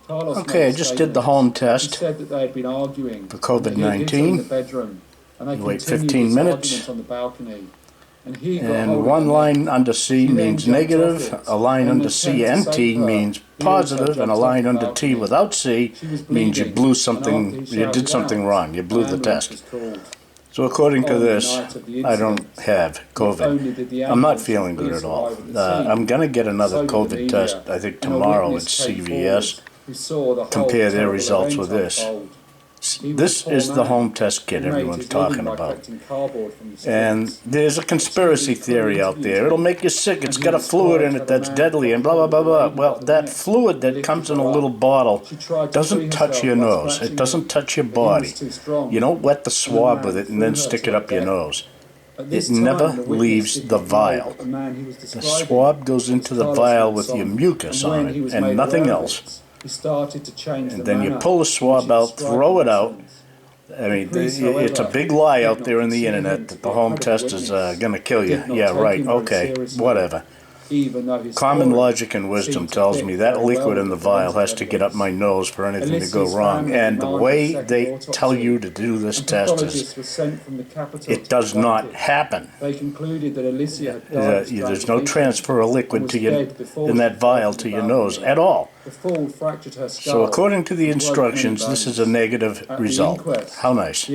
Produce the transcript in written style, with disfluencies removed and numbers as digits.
Okay, I just did the home test said that they had been arguing for COVID-19. You wait 15 minutes. on the balcony. And one line under C means negative, a line under C and T means positive, and a line under T without C means you blew something, you did something wrong, you blew the test. So according to this, I don't have COVID. I'm not feeling good at all. I'm going to get another COVID test, I think tomorrow at CVS, compare their results with this. This is the home test kit everyone's talking about. And there's a conspiracy theory out there. It'll make you sick. It's got a fluid in it that's deadly and blah, blah, blah, blah. Well, that fluid that comes in a little bottle doesn't touch your nose. It doesn't touch your body. You don't wet the swab with it and then stick it up your nose. It never leaves the vial. The swab goes into the vial with your mucus on it and nothing else. And then you pull the swab out, throw it out. I mean, it's a big lie out there on the internet that the home test is going to kill you. Yeah, right, okay, whatever. Common logic and wisdom tells me that liquid in the vial has to get up my nose for anything to go wrong. And the way they tell you to do this test is, it does not happen. There's no transfer of liquid to in that vial to your nose at all. So according to the instructions, this is a negative result. How nice.